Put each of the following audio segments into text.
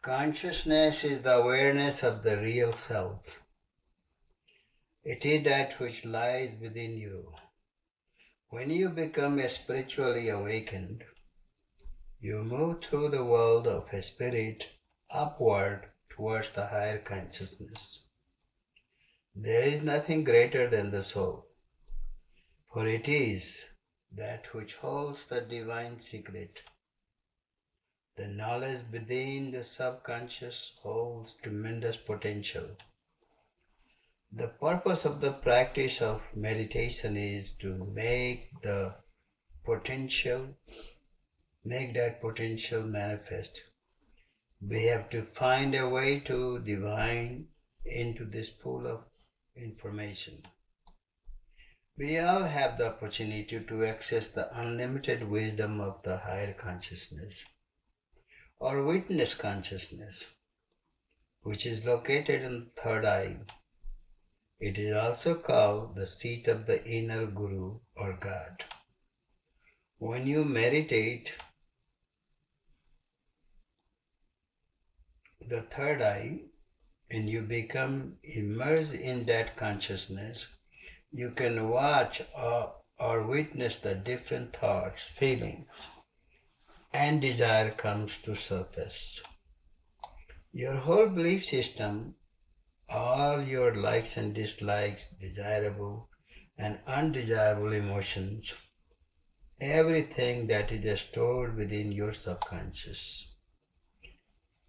Consciousness is the awareness of the real self. It is that which lies within you. When you become spiritually awakened, you move through the world of a spirit upward towards the higher consciousness. There is nothing greater than the soul, for it is that which holds the divine secret. The knowledge within the subconscious holds tremendous potential. The purpose of the practice of meditation is to make that potential manifest. We have to find a way to divine into this pool of information. We all have the opportunity to access the unlimited wisdom of the higher consciousness or witness consciousness, which is located in the third eye. It is also called the seat of the inner Guru or God. When you meditate the third eye and you become immersed in that consciousness, you can watch or witness the different thoughts, feelings, and desire comes to surface. Your whole belief system, all your likes and dislikes, desirable and undesirable emotions, everything that is stored within your subconscious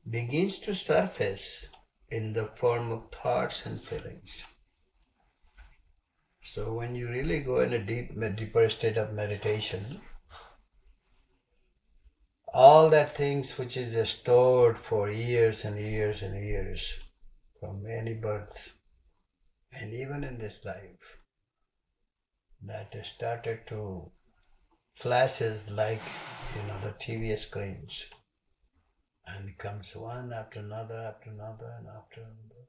begins to surface in the form of thoughts and feelings. So when you really go in a deeper state of meditation, all that things which is stored for years and years and years, from many births, and even in this life, that started to flashes like, the TV screens, and comes one after another, after another, and after another.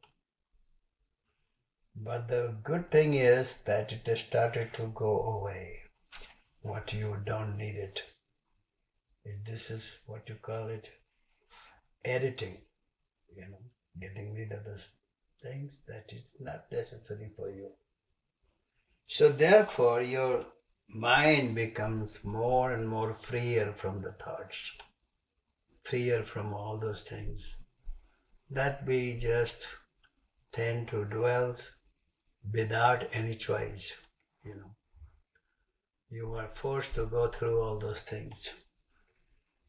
But the good thing is that it has started to go away. What you don't need it. This is what you call it, editing, getting rid of those things that it's not necessary for you. So therefore your mind becomes more and more freer from the thoughts, freer from all those things that we just tend to dwell without any choice. You are forced to go through all those things.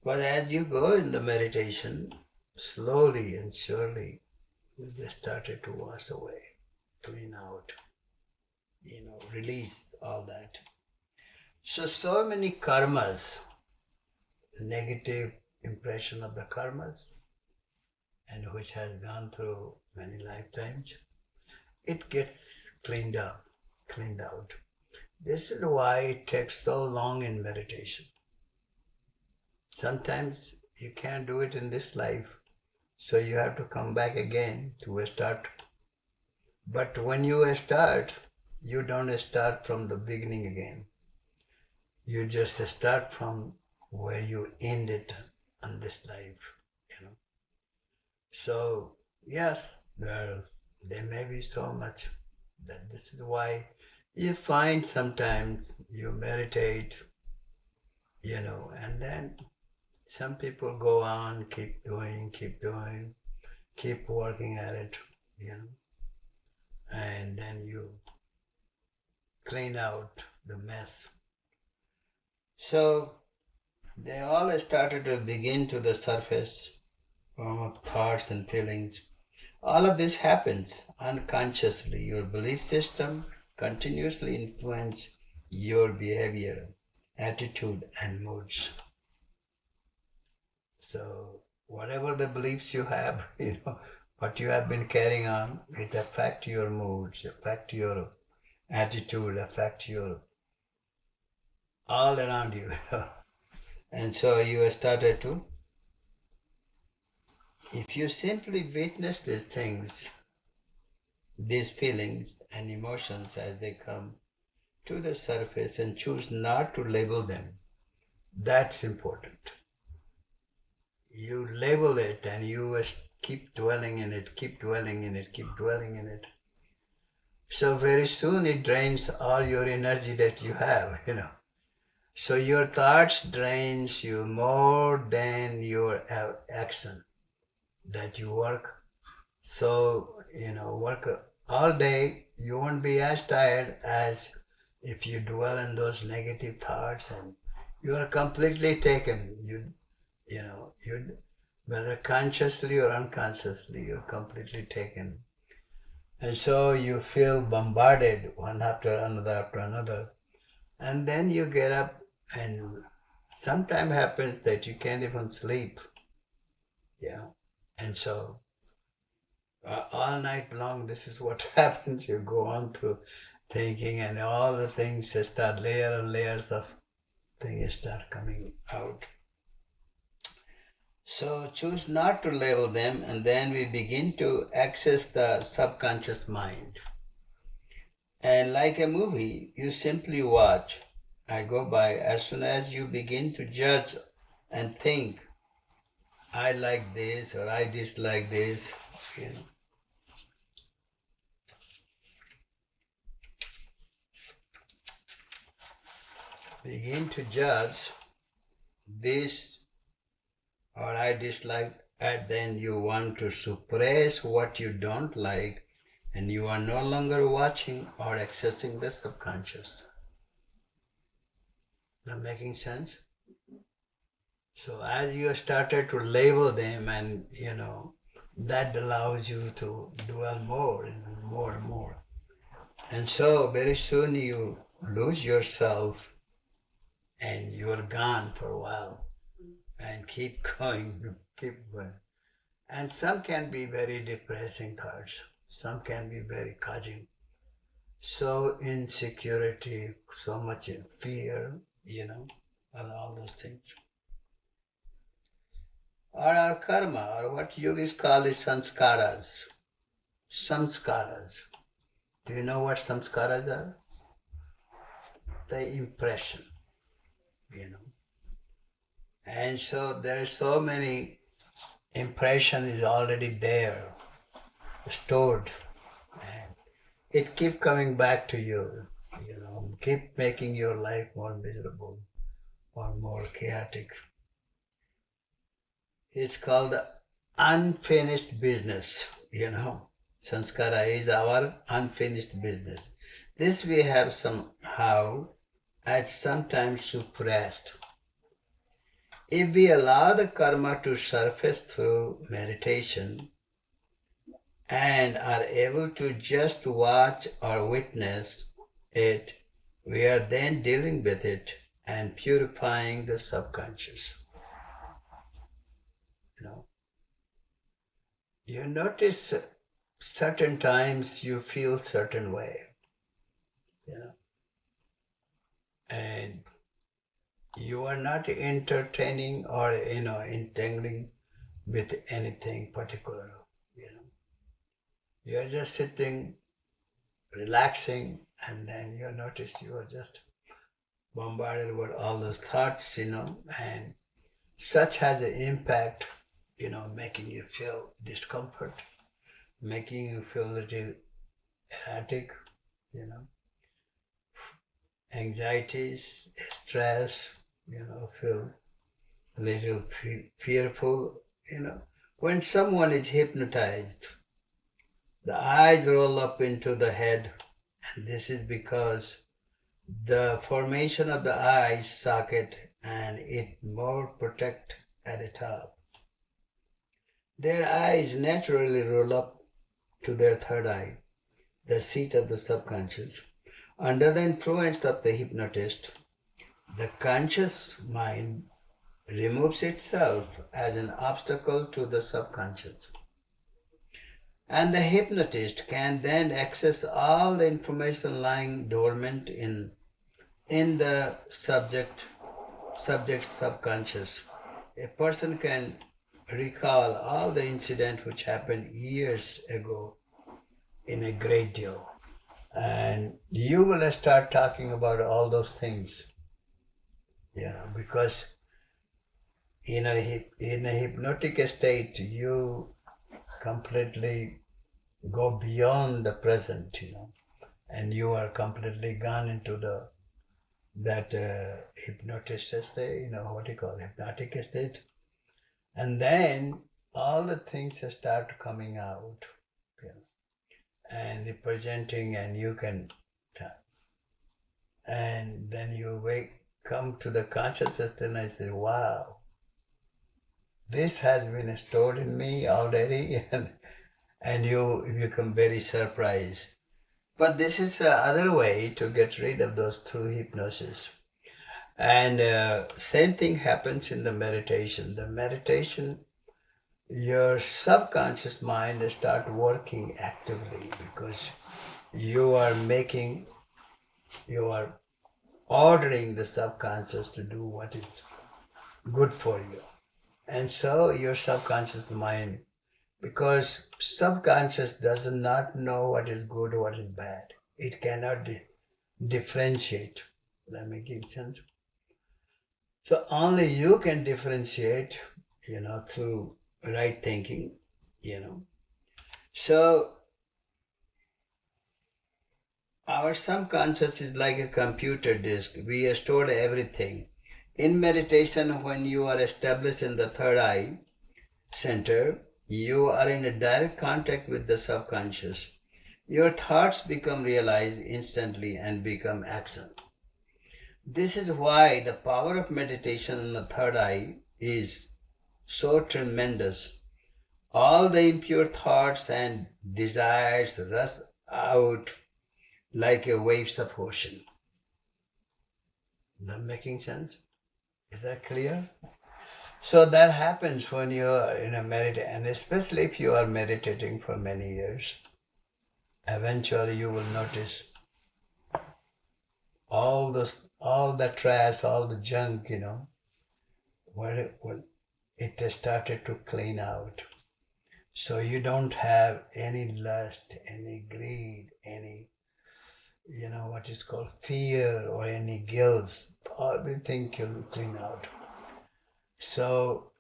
But as you go in the meditation, slowly and surely, you just started to wash away, clean out, release all that. So many karmas, negative impression of the karmas, and which has gone through many lifetimes, it gets cleaned out. This is why it takes so long in meditation. Sometimes you can't do it in this life, so you have to come back again to start. But when you start, you don't start from the beginning again. You just start from where you ended on this life, So yes, there may be so much that this is why you find sometimes you meditate, and then some people go on, keep doing, keep working at it, and then you clean out the mess. So they all started to begin to the surface of thoughts and feelings. All of this happens unconsciously. Your belief system continuously influences your behavior, attitude, and moods. So whatever the beliefs you have, what you have been carrying on, it affects your moods, affect your attitude, affect your all around you. And so you started to, if you simply witness these things, these feelings and emotions as they come to the surface and choose not to label them, that's important. you label it and you keep dwelling in it, keep dwelling in it, keep dwelling in it. So very soon it drains all your energy that you have. So your thoughts drains you more than your action that you work. So, work all day, you won't be as tired as if you dwell in those negative thoughts and you are completely taken. You whether consciously or unconsciously, you're completely taken. And so you feel bombarded one after another. And then you get up and sometimes happens that you can't even sleep. Yeah. And so all night long, this is what happens. You go on through thinking, and all the things start, layer and layers of things start coming out. So choose not to label them, and then we begin to access the subconscious mind. And like a movie, you simply watch. I go by. As soon as you begin to judge and think, I like this or I dislike this, begin to judge this or I dislike, and then you want to suppress what you don't like, and you are no longer watching or accessing the subconscious. Not making sense? So as you started to label them, and that allows you to dwell more and more and more. And so very soon you lose yourself and you're gone for a while. And keep going, keep going. And some can be very depressing thoughts. Some can be very causing. So insecurity, so much in fear, and all those things. Or our karma, or what yogis call is sanskaras. Samskaras. Do you know what samskaras are? The impression, And so there are so many impression is already there, stored, and it keep coming back to you, keep making your life more miserable or more chaotic. It's called the unfinished business, Sanskara is our unfinished business. This we have somehow at some time suppressed. If we allow the karma to surface through meditation and are able to just watch or witness it, we are then dealing with it and purifying the subconscious. You notice certain times you feel certain way, and you are not entertaining or entangling with anything particular. You are just sitting, relaxing, and then you notice you are just bombarded with all those thoughts, and such has an impact, making you feel discomfort, making you feel a little erratic, anxieties, stress, feel a little fearful, When someone is hypnotized, the eyes roll up into the head, and this is because the formation of the eye socket and it more protect at the top. Their eyes naturally roll up to their third eye, the seat of the subconscious. Under the influence of the hypnotist, the conscious mind removes itself as an obstacle to the subconscious. And the hypnotist can then access all the information lying dormant in the subject's subconscious. A person can recall all the incidents which happened years ago in a great deal. And you will start talking about all those things, because in a hypnotic state, you completely go beyond the present, and you are completely gone into that hypnotic state, what you call hypnotic state, and then all the things start coming out, and representing, and you can, and then you come to the consciousness, and I say, wow, this has been stored in me already, and you become very surprised. But this is the other way to get rid of those through hypnosis. And same thing happens in the meditation. The meditation, your subconscious mind start working actively because you are ordering the subconscious to do what is good for you. And so your subconscious mind, because subconscious does not know what is good or what is bad. It cannot differentiate. That makes sense? So only you can differentiate, through right thinking, So our subconscious is like a computer disk. We store everything. In meditation, when you are established in the third eye center, you are in a direct contact with the subconscious. Your thoughts become realized instantly and become action. This is why the power of meditation in the third eye is so tremendous. All the impure thoughts and desires rush out like a waves of ocean. Is that making sense? Is that clear? So that happens when you are in a meditation, and especially if you are meditating for many years. Eventually you will notice all the trash, all the junk, where it started to clean out. So you don't have any lust, any greed, any, what is called fear or any guilt. Everything will clean out. So,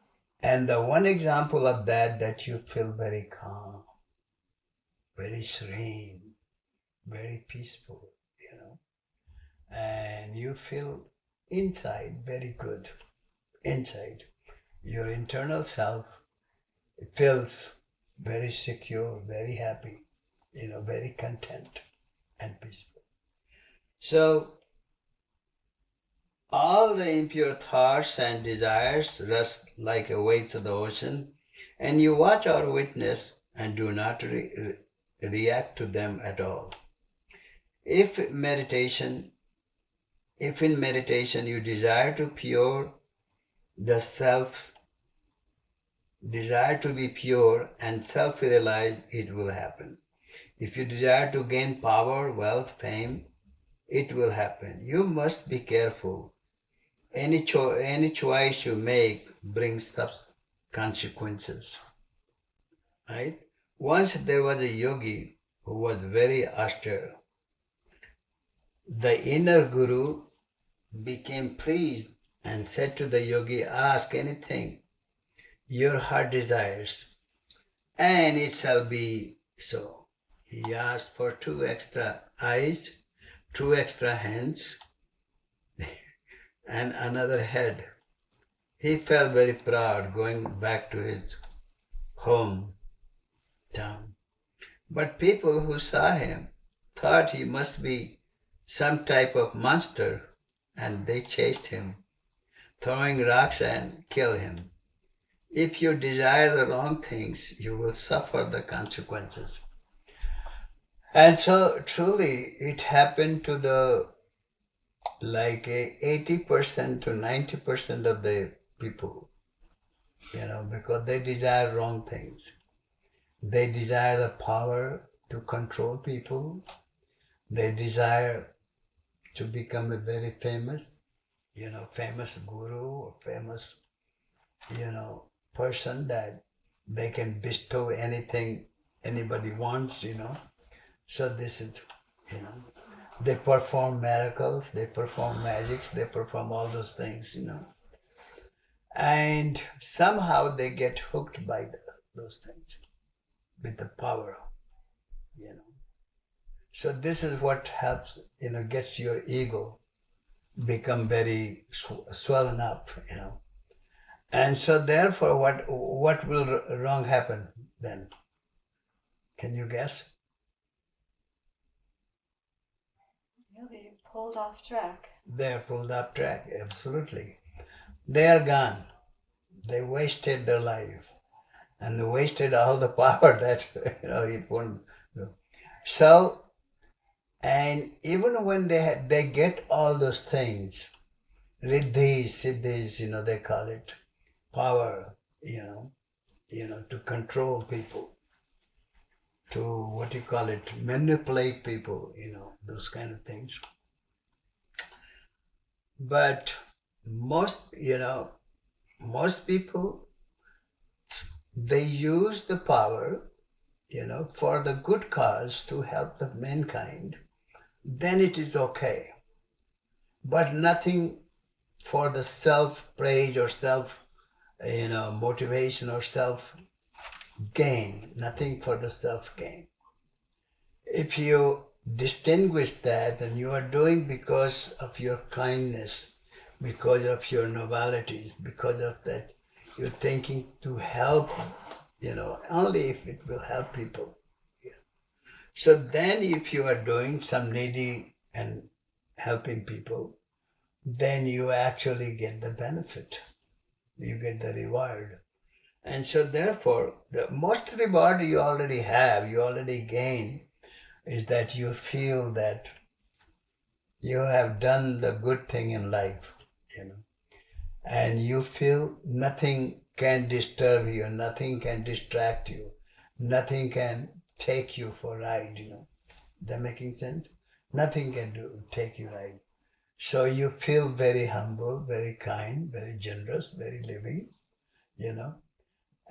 and the one example of that you feel very calm, very serene, very peaceful, and you feel inside very good. Inside, your internal self feels very secure, very happy, very content and peaceful. So, all the impure thoughts and desires rush like a wave to the ocean, and you watch or witness and do not react to them at all. If in meditation you desire to be pure and self-realized, it will happen. If you desire to gain power, wealth, fame, it will happen. You must be careful. Any choice you make brings consequences. Right? Once there was a yogi who was very austere. The inner guru became pleased and said to the yogi, ask anything your heart desires, and it shall be so. He asked for 2 extra eyes, 2 extra hands, and another head. He felt very proud going back to his hometown. But people who saw him thought he must be some type of monster, and they chased him, throwing rocks and kill him. If you desire the wrong things, you will suffer the consequences. And so truly it happened to the 80% to 90% of the people, because they desire wrong things. They desire the power to control people. They desire to become a very famous guru or famous, person that they can bestow anything anybody wants, So this is, they perform miracles, they perform magics, they perform all those things, And somehow they get hooked by those things with the power, you know. So this is what helps, gets your ego become very swollen up, And so therefore, what will wrong happen then? Can you guess? They're pulled off track. They're pulled off track, absolutely. They are gone. They wasted their life. And they wasted all the power that, it won't do. So, and even when they get all those things, riddhis, siddhis, they call it, power, to control people, to manipulate people, those kind of things. But most people, they use the power, for the good cause to help the mankind, then it is okay. But nothing for the self-praise or self, motivation or self-gain, nothing for the self-gain. If you distinguish that, and you are doing because of your kindness, because of your novalities, because of that, you're thinking to help, only if it will help people. So then if you are doing some needy and helping people, then you actually get the benefit. You get the reward. And so therefore, the most reward you already have, you already gain, is that you feel that you have done the good thing in life, and you feel nothing can disturb you, nothing can distract you, nothing can take you for a ride, That making sense? Nothing can take you ride. So you feel very humble, very kind, very generous, very living,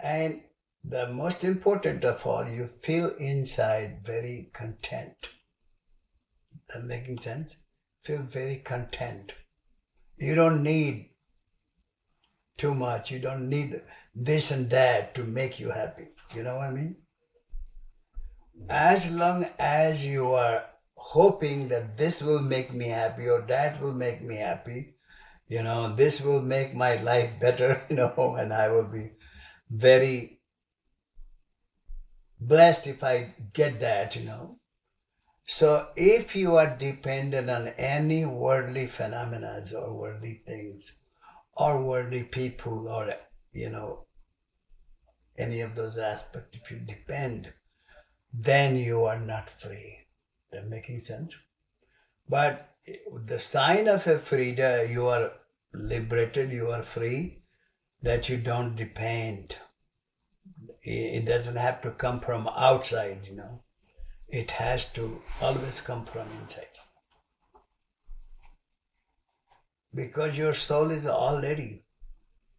And the most important of all, you feel inside very content. That making sense? Feel very content. You don't need too much. You don't need this and that to make you happy. You know what I mean? As long as you are hoping that this will make me happy or that will make me happy, this will make my life better, and I will be very blessed if I get that, So if you are dependent on any worldly phenomena or worldly things or worldly people or, any of those aspects, if you depend, then you are not free. That making sense? But the sign of a freedom, you are liberated, you are free, that you don't depend. It doesn't have to come from outside, It has to always come from inside. Because your soul is already,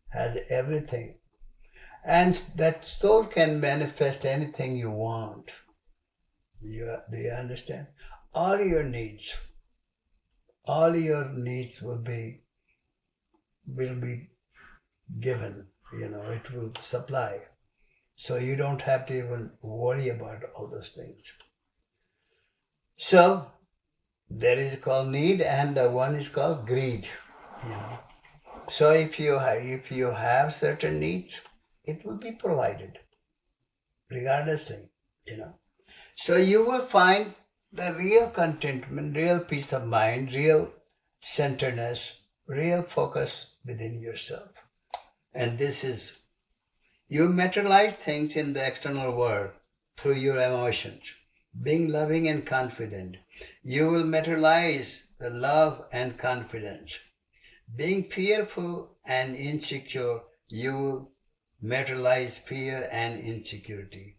has everything. And that soul can manifest anything you want. Do you understand? All your needs will be given, it will supply. So you don't have to even worry about all those things. So there is called need, and the one is called greed. So if you have certain needs, it will be provided, regardlessly. So you will find the real contentment, real peace of mind, real centeredness, real focus within yourself. And this is, you materialize things in the external world through your emotions. Being loving and confident, you will materialize the love and confidence. Being fearful and insecure, you will materialize fear and insecurity.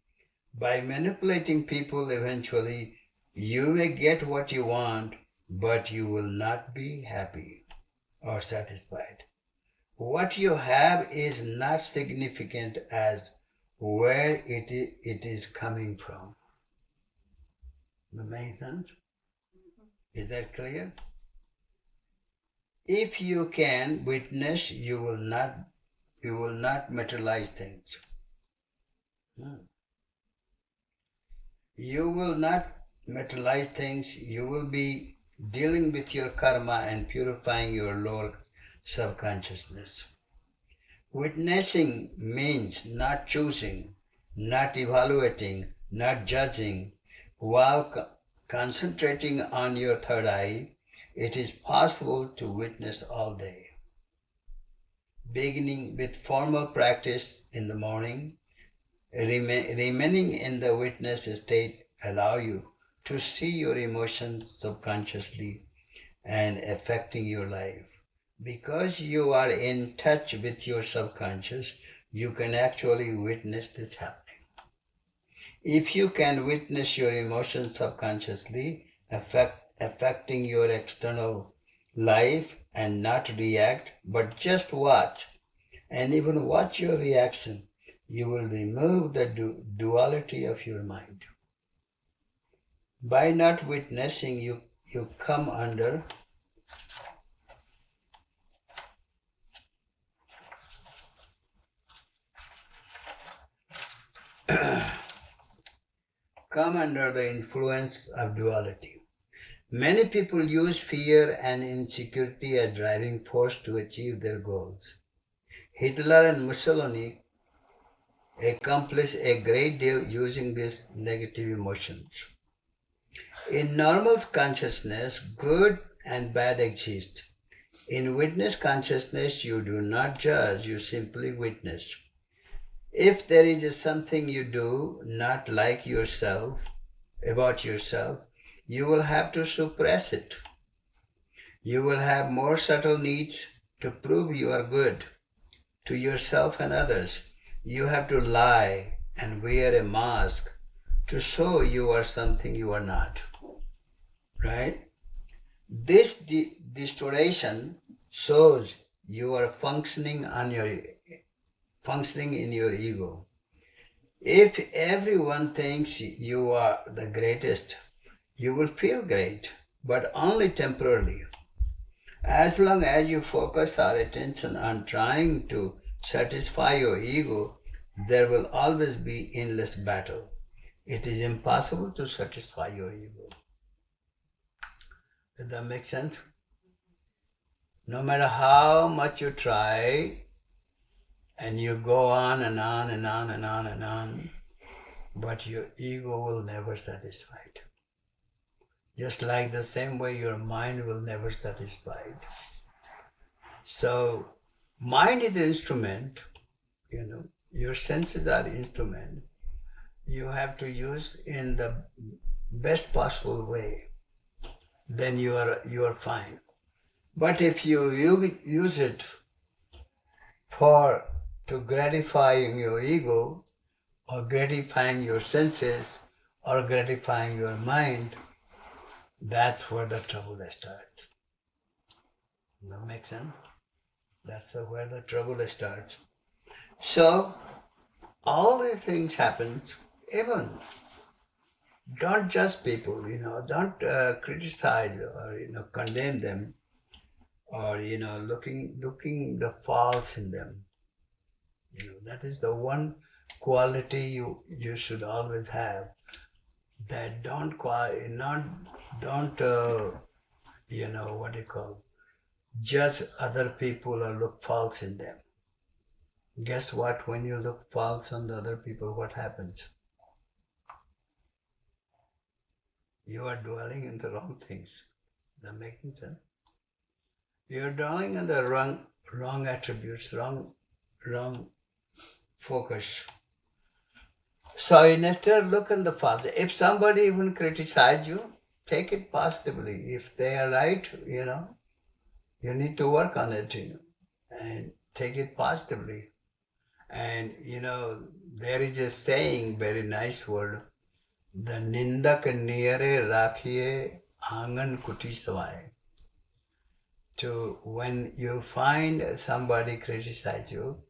By manipulating people, eventually, you may get what you want, but you will not be happy or satisfied. What you have is not significant as where it is coming from. Does that make sense? Is that clear? If you can witness, you will not You will not materialize things. You will not materialize things. You will be dealing with your karma and purifying your lower subconsciousness. Witnessing means not choosing, not evaluating, not judging. While concentrating on your third eye, it is possible to witness all day. Beginning with formal practice in the morning, remaining in the witness state allow you to see your emotions subconsciously and affecting your life. Because you are in touch with your subconscious, you can actually witness this happening. If you can witness your emotions subconsciously, affecting your external life and not react, but just watch, and even watch your reaction, you will remove the duality of your mind. By not witnessing, you come under come under the influence of duality. Many people use fear and insecurity as driving force to achieve their goals. Hitler and Mussolini accomplished a great deal using these negative emotions. In normal consciousness, good and bad exist. In witness consciousness, you do not judge, you simply witness. If there is something you do not like yourself, about yourself, you will have to suppress it. You will have more subtle needs to prove you are good to yourself and others. You have to lie and wear a mask to show you are something you are not. Right? This distortion shows you are functioning in your ego. If everyone thinks you are the greatest, you will feel great, but only temporarily. As long as you focus our attention on trying to satisfy your ego, there will always be endless battle. It is impossible to satisfy your ego. Does that make sense? No matter how much you try, and you go on and on and on and on and on, but your ego will never satisfy it. Just like the same way your mind will never satisfy it. So, mind is the instrument, your senses are the instrument. You have to use in the best possible way. Then you are fine. But if you use it to gratifying your ego, or gratifying your senses, or gratifying your mind, that's where the trouble starts. Does that make sense? That's where the trouble starts. So, all these things happens, even don't judge people, don't criticize or condemn them, or looking the faults in them. That is the one quality you should always have. That don't judge other people or look faults in them. Guess what? When you look faults on the other people, what happens? You are dwelling in the wrong things. Is that making sense? You are dwelling on the wrong attributes, wrong focus. So instead look in the faults. If somebody even criticizes you, take it positively. If they are right, you need to work on it, and take it positively. And there is a saying, very nice word, the nindak niyare rakhiye angan kuti savai. To when you find somebody criticize you,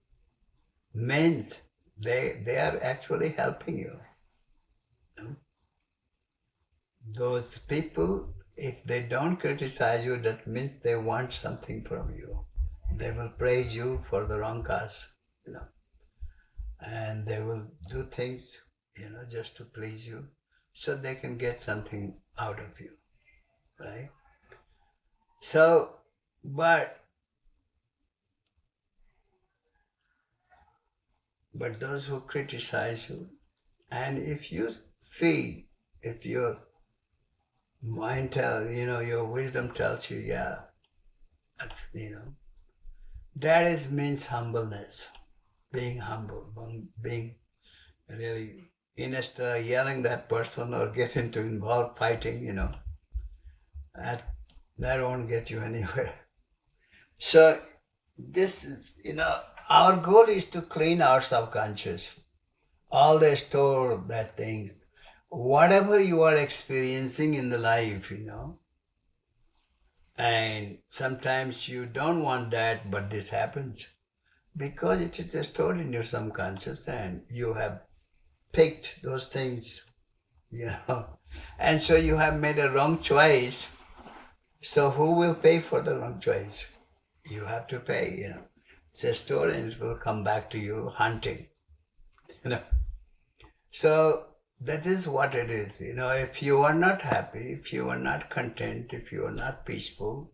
means they are actually helping you. Those people, if they don't criticize you, that means they want something from you. They will praise you for the wrong cause. you know, and they will do things, just to please you, so they can get something out of you, right? So, but those who criticize you, and if you see, if your mind your wisdom tells you, yeah, that's, that is means humbleness, being humble, being really, instead of yelling that person or get into involved fighting, that that won't get you anywhere. So this is, our goal is to clean our subconscious, all the store that things, whatever you are experiencing in the life, and sometimes you don't want that, but this happens because it is stored in your subconscious and you have picked those things, and so you have made a wrong choice. So who will pay for the wrong choice? You have to pay, It's a story and it will come back to you hunting, So that is what it is. If you are not happy, if you are not content, if you are not peaceful,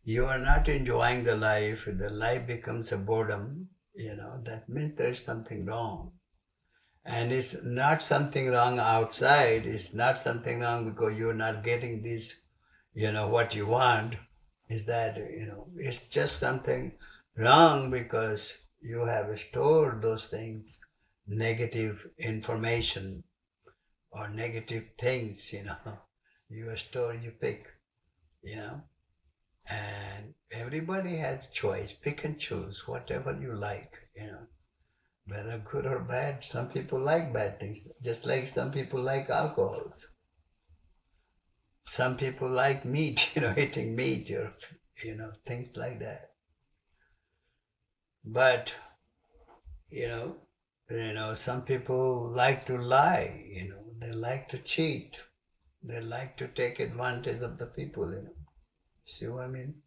you are not enjoying the life becomes a boredom, that means there is something wrong. And it's not something wrong outside, it's not something wrong because you're not getting this, what you want. Is that, it's just something wrong because you have stored those things, negative information or negative things, you store, you pick, and everybody has choice, pick and choose whatever you like, whether good or bad. Some people like bad things, just like some people like alcohols. Some people like meat, eating meat, or, things like that. But, some people like to lie, they like to cheat. They like to take advantage of the people, See what I mean?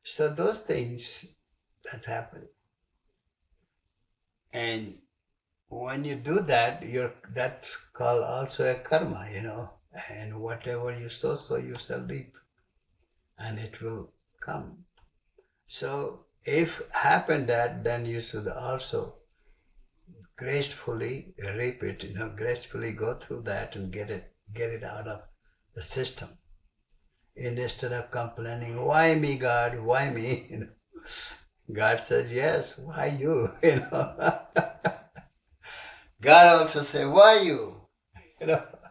So those things that happen. And when you do that, that's called also a karma, And whatever you sow, so you shall reap. And it will come. So if happen that, then you should also gracefully reap it, gracefully go through that and get it out of the system. Instead of complaining, why me, God, why me? God says, yes, why you? God also says, why you?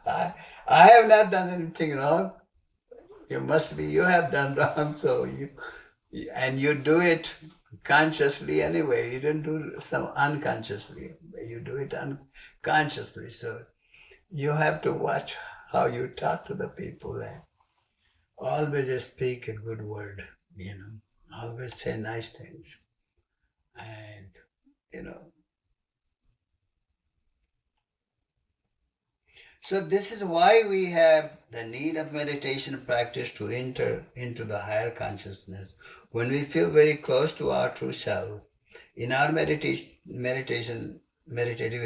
I have not done anything wrong. You have done wrong, so you do it consciously anyway. You don't do some unconsciously. You do it unconsciously. So you have to watch how you talk to the people and always speak a good word, Always say nice things. And, so this is why we have the need of meditation practice to enter into the higher consciousness. When we feel very close to our true self, in our meditative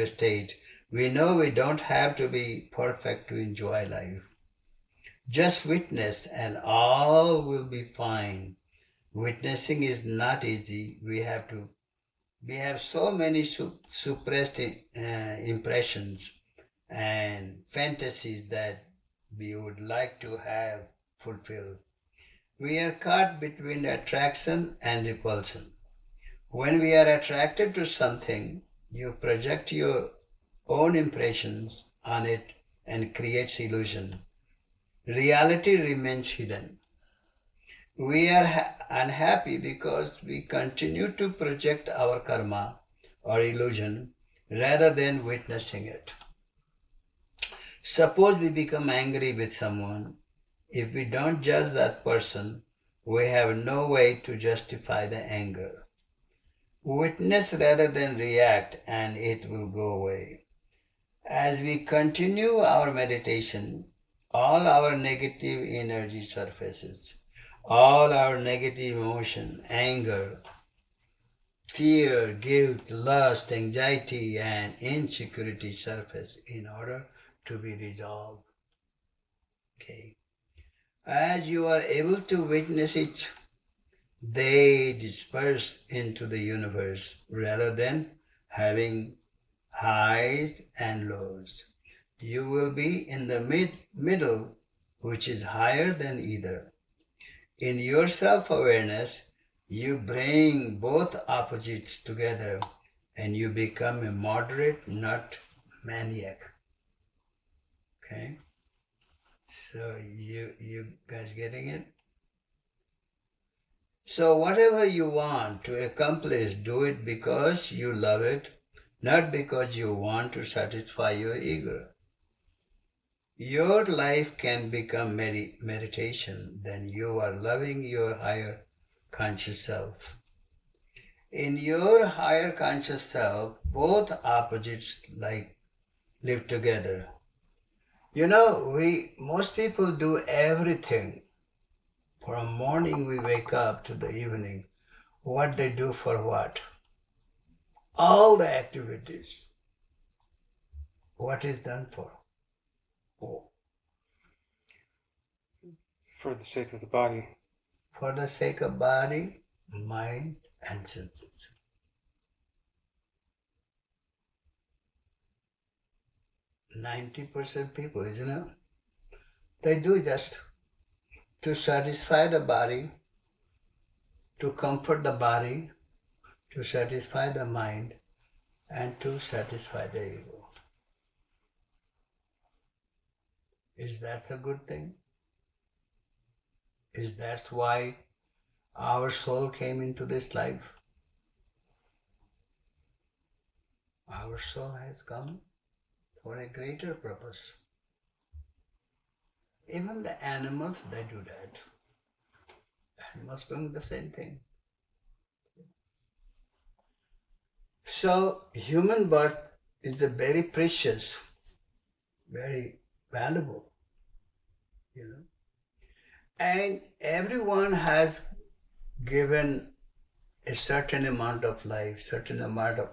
state, we know we don't have to be perfect to enjoy life. Just witness and all will be fine. Witnessing is not easy. We have so many suppressed impressions and fantasies that we would like to have fulfilled. We are caught between attraction and repulsion. When we are attracted to something, you project your own impressions on it and creates illusion. Reality remains hidden. We are unhappy because we continue to project our karma or illusion rather than witnessing it. Suppose we become angry with someone. If we don't judge that person, we have no way to justify the anger. Witness rather than react, and it will go away. As we continue our meditation, all our negative energy surfaces, all our negative emotion, anger, fear, guilt, lust, anxiety, and insecurity surface in order to be resolved. Okay. As you are able to witness it, they disperse into the universe rather than having highs and lows. You will be in the middle, which is higher than either. In your self-awareness, you bring both opposites together and you become a moderate, not maniac. Okay? So you guys getting it? So whatever you want to accomplish, do it because you love it, not because you want to satisfy your ego. Your life can become meditation, then you are loving your higher conscious self. In your higher conscious self, both opposites live together. You know, most people do everything. From morning we wake up to the evening. What they do for what? All the activities. What is done for? Oh. For the sake of the body. For the sake of body, mind, and senses. %90 people, isn't it? They do just to satisfy the body, to comfort the body, to satisfy the mind, and to satisfy the ego. Is that a good thing? Is that why our soul came into this life? Our soul has come for a greater purpose. Even the animals, they do that. Animals doing the same thing. So, human birth is a very precious, very valuable, And everyone has given a certain amount of life, certain amount of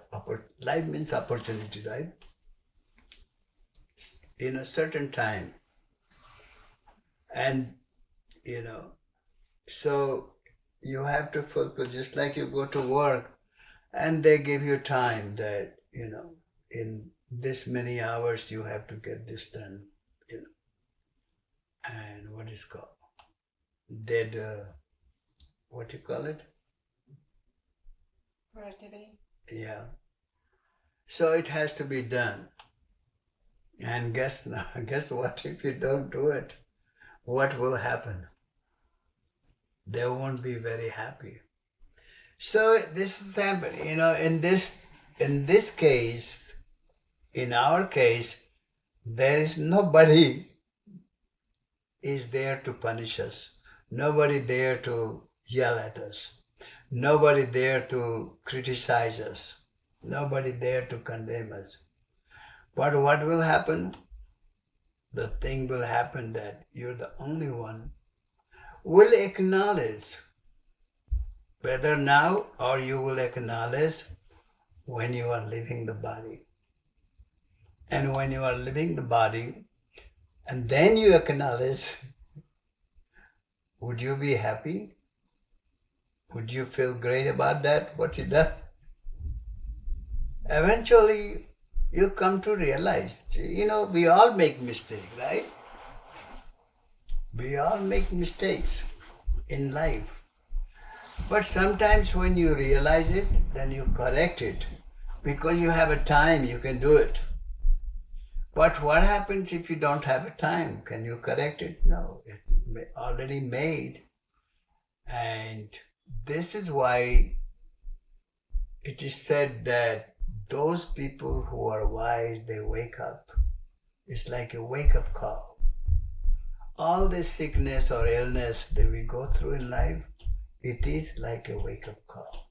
life means opportunity, right? In a certain time. And, so you have to fulfill, just like you go to work and they give you time that, in this many hours you have to get this done, And what is called? What do you call it? Productivity. Yeah. So it has to be done. And guess what? If you don't do it, what will happen? They won't be very happy. So this is happening, in this case, in our case, there is nobody is there to punish us. Nobody there to yell at us. Nobody there to criticize us. Nobody there to condemn us. But what will happen? The thing will happen that you're the only one will acknowledge, whether now or you will acknowledge when you are leaving the body. And when you are leaving the body, and then you acknowledge, would you be happy? Would you feel great about that, what you done? Eventually, you come to realize, we all make mistakes, right? We all make mistakes in life. But sometimes when you realize it, then you correct it. Because you have a time, you can do it. But what happens if you don't have a time? Can you correct it? No, it's already made. And this is why it is said that those people who are wise, they wake up. It's like a wake-up call. All this sickness or illness that we go through in life, it is like a wake-up call.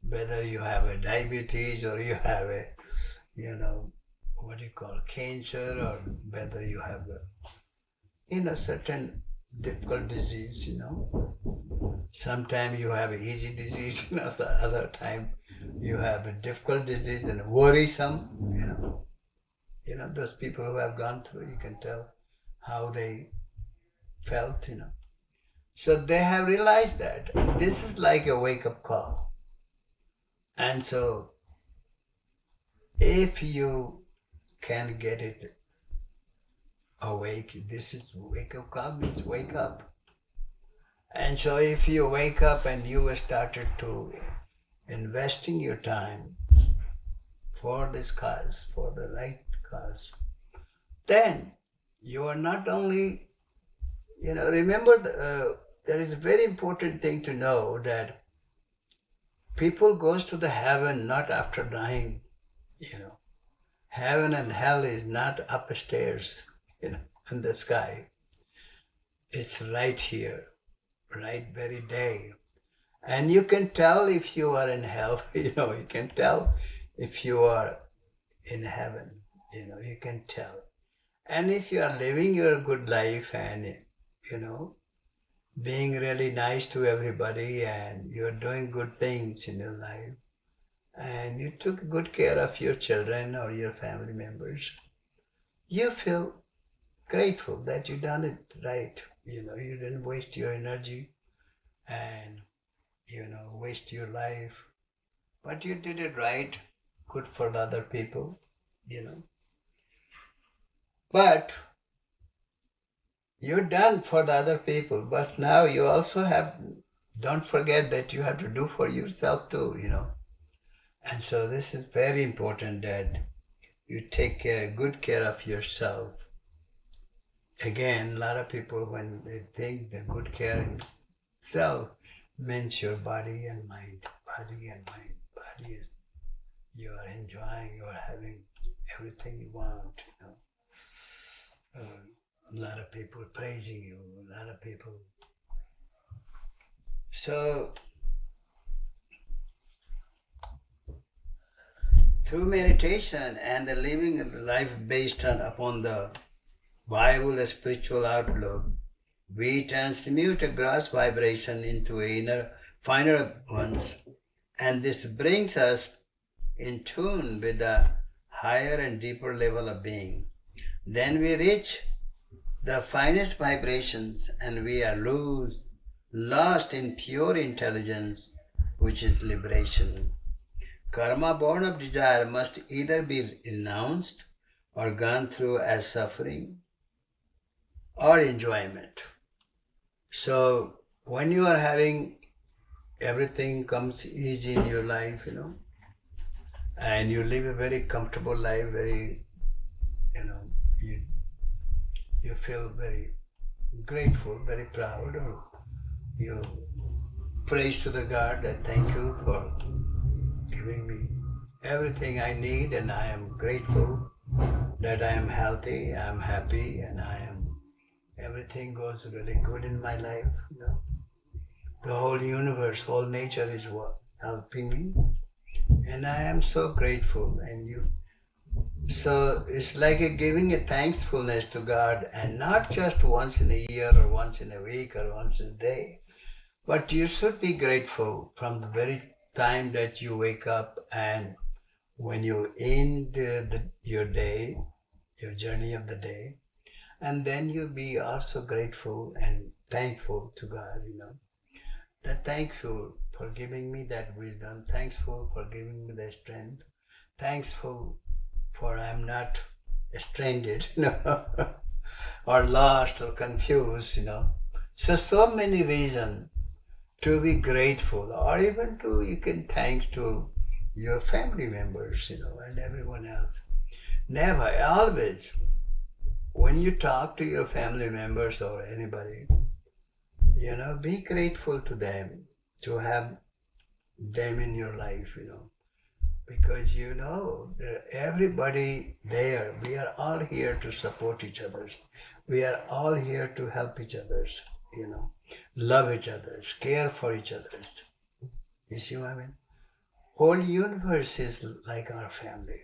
Whether you have a diabetes or you have a, cancer, or whether you have a, certain difficult disease, Sometimes you have easy disease, the other time you have a difficult disease and worrisome, those people who have gone through, you can tell how they felt, So they have realized that this is like a wake-up call. And so if you can get it awake, this is wake-up call, means wake up. And so if you wake up and you started to investing your time for this cause, for the right cause, then you are not only, remember there is a very important thing to know that people goes to the heaven not after dying, Heaven and hell is not upstairs, in the sky. It's right here, right very day. And you can tell if you are in hell, you can tell if you are in heaven, you can tell. And if you are living your good life and, being really nice to everybody and you're doing good things in your life and you took good care of your children or your family members, you feel grateful that you done it right. You didn't waste your energy and, waste your life, but you did it right, good for the other people, But you're done for the other people, but now you also don't forget that you have to do for yourself too, And so this is very important that you take good care of yourself. Again, a lot of people, when they think the good care of self means your body and mind, body and mind. Body is, you are enjoying, you are having everything you want, a lot of people praising you, a lot of people. So, through meditation and the living of the life based upon the Bible spiritual outlook, we transmute a gross vibration into inner, finer ones, and this brings us in tune with the higher and deeper level of being. Then we reach the finest vibrations and we are lost in pure intelligence, which is liberation. Karma born of desire must either be renounced or gone through as suffering or enjoyment. So when you are having everything comes easy in your life, and you live a very comfortable life, very, you feel very grateful, very proud, or you praise to the God that thank you for giving me everything I need, and I am grateful that I am healthy, I am happy, and everything goes really good in my life. The whole universe, whole nature is helping me, and I am so grateful. So it's like giving a thankfulness to God, and not just once in a year or once in a week or once in a day, but you should be grateful from the very time that you wake up and when you end your day, your journey of the day, and then you be also grateful and thankful to God, That thankful for giving me that wisdom, thankful for giving me the strength, thankful for I'm not stranded, or lost or confused, So many reasons to be grateful, or even you can thanks to your family members, and everyone else. Never, always, when you talk to your family members or anybody, be grateful to them, to have them in your life, because everybody there, we are all here to support each other. We are all here to help each other, love each other, care for each other. You see what I mean? Whole universe is like our family.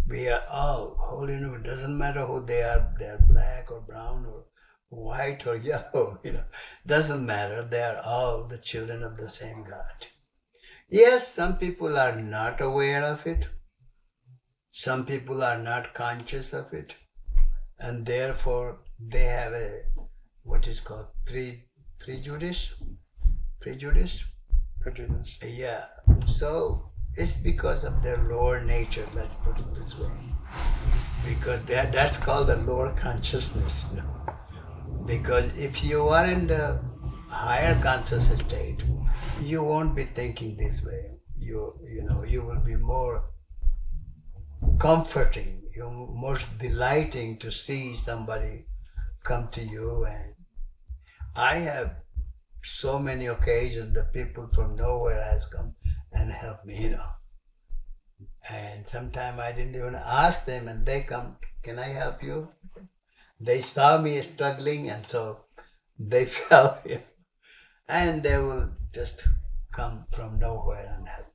We are all, whole universe, doesn't matter who they are black or brown or white or yellow, doesn't matter. They are all the children of the same God. Yes, some people are not aware of it. Some people are not conscious of it. And therefore they have a what is called prejudice. Prejudice? Prejudice. Yeah. So it's because of their lower nature, let's put it this way. Because that's called the lower consciousness. Because if you are in the higher conscious state, you won't be thinking this way. You will be more comforting, you're most delighting to see somebody come to you. And I have so many occasions that people from nowhere has come and helped me, And sometimes I didn't even ask them and they come, can I help you? They saw me struggling and so they felt, and they will just come from nowhere and help.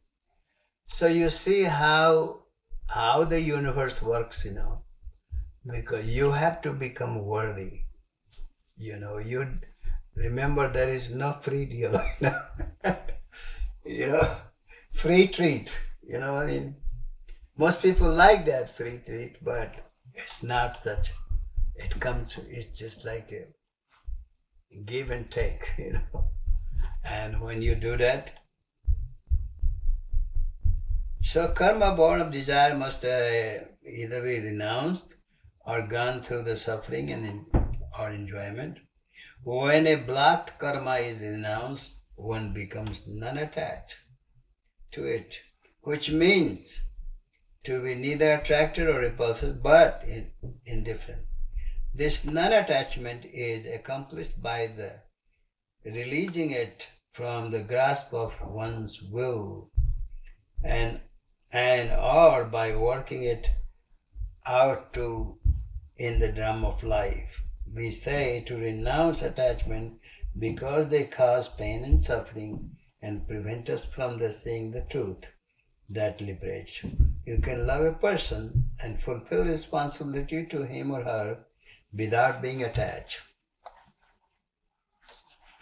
So you see how the universe works, because you have to become worthy. You remember there is no free deal, free treat, I mean, most people like that free treat, but it's not such. It's just like a give and take, And when you do that, so karma born of desire must either be renounced or gone through the suffering or enjoyment. When a blocked karma is renounced, one becomes non-attached to it, which means to be neither attracted or repulsive, but indifferent. This non-attachment is accomplished by the releasing it from the grasp of one's will and or by working it out in the drum of life. We say to renounce attachment because they cause pain and suffering and prevent us from seeing the truth that liberates. You can love a person and fulfill responsibility to him or her without being attached.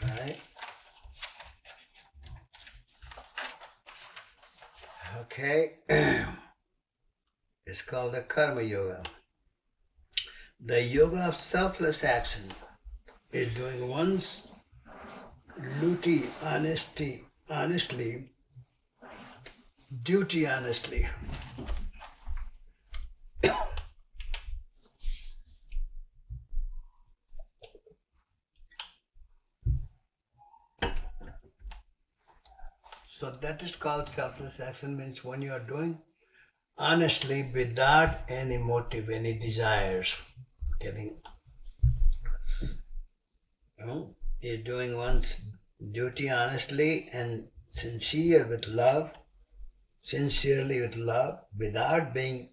Right? Okay. It's called the Karma Yoga. The yoga of selfless action is doing one's duty honestly, duty honestly. So that is called selfless action, means when you are doing honestly without any motive, any desires. Is doing one's duty honestly and sincerely with love, without being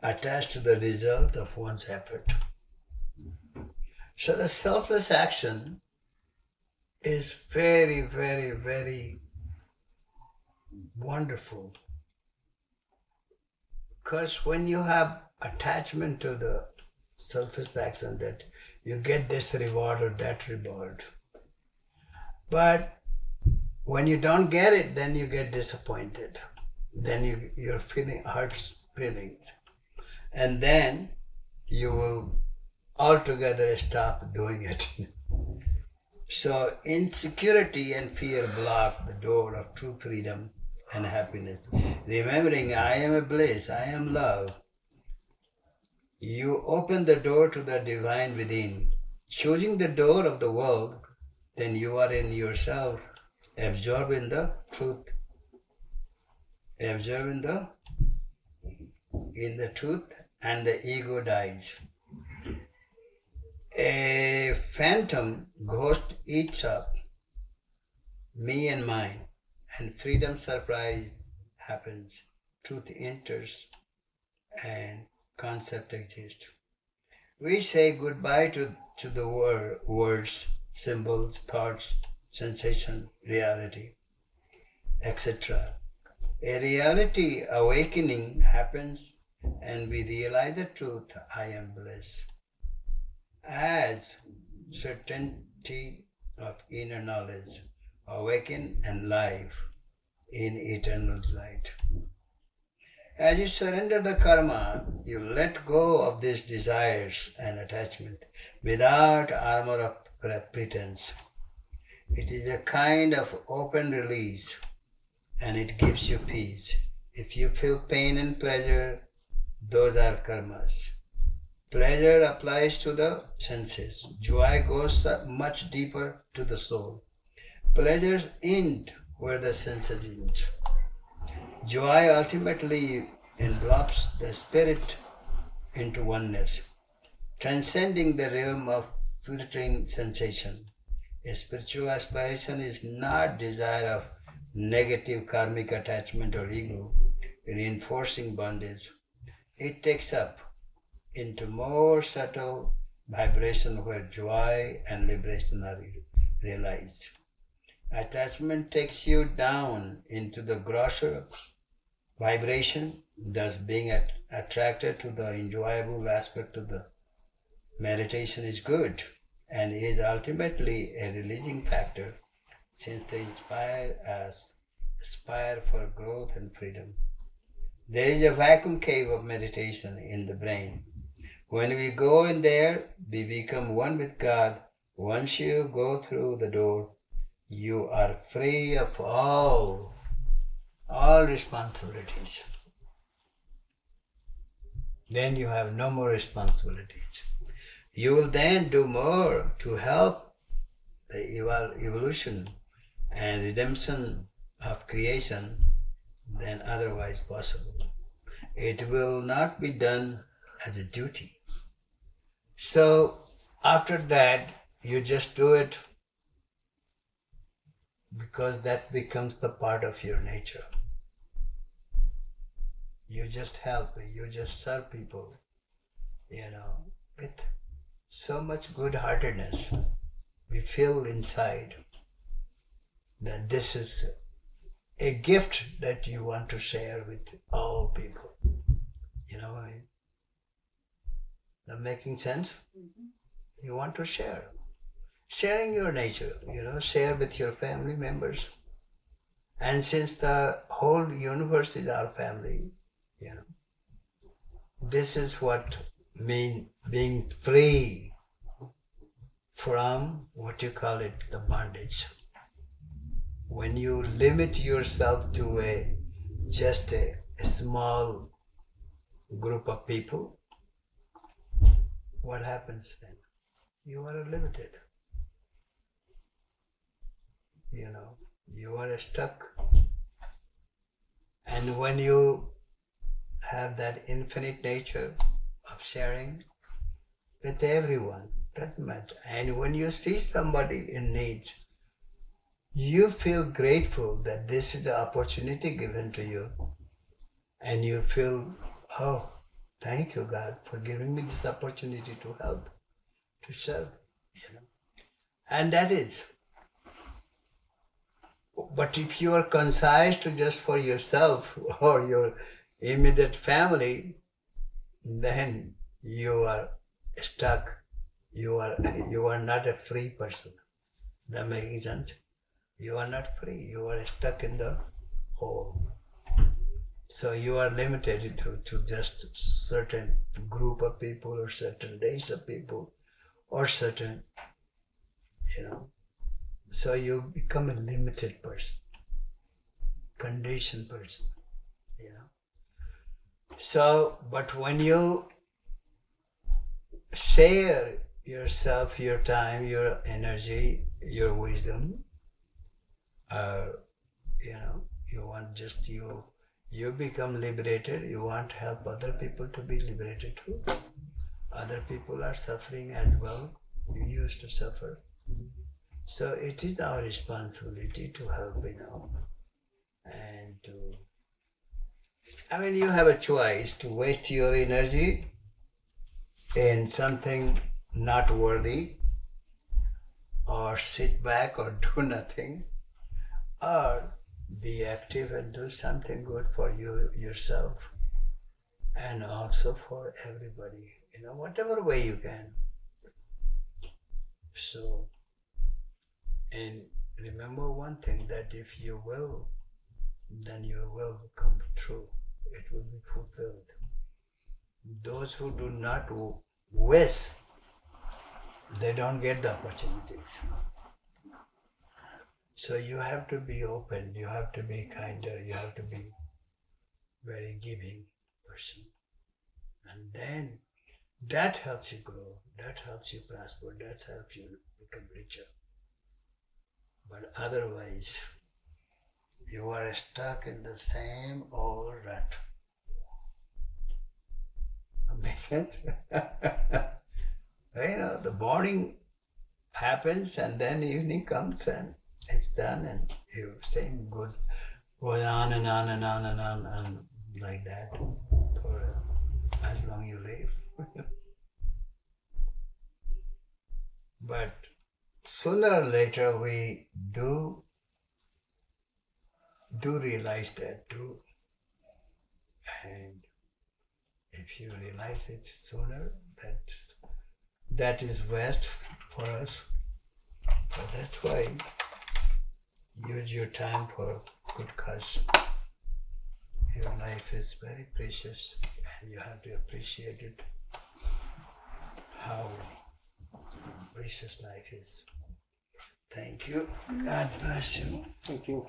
attached to the result of one's effort. So the selfless action is very, very, very wonderful. Because when you have attachment to the selfless action, that you get this reward or that reward. But when you don't get it, then you get disappointed. Then you're feeling hurts feelings. And then you will altogether stop doing it. So insecurity and fear block the door of true freedom and happiness. Remembering I am a bliss, I am love. You open the door to the divine within. Choosing the door of the world, then you are in yourself, absorbed in the truth. Absorbed in the truth, and the ego dies. A phantom ghost eats up me and mine, and freedom surprise happens. Truth enters and concept exists. We say goodbye to the words, symbols, thoughts, sensation, reality, etc. A reality awakening happens and we realize the truth, I am bliss. As certainty of inner knowledge, awaken and life in eternal light. As you surrender the karma, you let go of these desires and attachment without armor of pretense. It is a kind of open release and it gives you peace. If you feel pain and pleasure, those are karmas. Pleasure applies to the senses. Joy goes much deeper to the soul. Pleasures end where the senses end. Joy ultimately envelops the spirit into oneness, transcending the realm of flittering sensation. A spiritual aspiration is not desire of negative karmic attachment or ego, reinforcing bondage. It takes up into more subtle vibration where joy and liberation are realized. Attachment takes you down into the grosser vibration, thus being attracted to the enjoyable aspect of the meditation is good and is ultimately a releasing factor since they inspire us, aspire for growth and freedom. There is a vacuum cave of meditation in the brain. When we go in there, we become one with God. Once you go through the door, you are free of all responsibilities. Then you have no more responsibilities. You will then do more to help the evolution and redemption of creation than otherwise possible. It will not be done as a duty. So after that, you just do it because that becomes the part of your nature. You just help, you just serve people, with so much good-heartedness. We feel inside that this is a gift that you want to share with all people. That making sense? Mm-hmm. You want to share. Sharing your nature, share with your family members. And since the whole universe is our family, this is what means being free from what you call it, the bondage. When you limit yourself to just a small group of people, what happens then? You are limited. You are stuck. And when you have that infinite nature of sharing with everyone, doesn't matter. And when you see somebody in need, you feel grateful that this is the opportunity given to you. And you feel, oh, thank you, God, for giving me this opportunity to help, to serve. And that is. But if you are concise to just for yourself or your immediate family, then you are stuck. You are not a free person. That making sense? You are not free. You are stuck in the hole. So you are limited to just certain group of people or certain days of people or certain, So you become a limited person, conditioned person, So, but when you share yourself, your time, your energy, your wisdom, you become liberated. You want to help other people to be liberated too. Other people are suffering as well. You used to suffer. So it is our responsibility to help, and you have a choice to waste your energy in something not worthy, or sit back or do nothing, or be active and do something good for you, yourself, and also for everybody, whatever way you can. So, and remember one thing, that if you will, then your will will come true. It will be fulfilled. Those who do not wish, they don't get the opportunities. So you have to be open, you have to be kinder, you have to be very giving person. And then that helps you grow, that helps you prosper, that helps you become richer. But otherwise, you are stuck in the same old rut. Makes sense? The morning happens and then evening comes and it's done, and your same goes on and on and on and on and like that for as long you live. But sooner or later we do realize that too. And if you realize it sooner, that is best for us. But that's why use your time for good cause. Your life is very precious and you have to appreciate it, how precious life is. Thank you. God bless you. Thank you.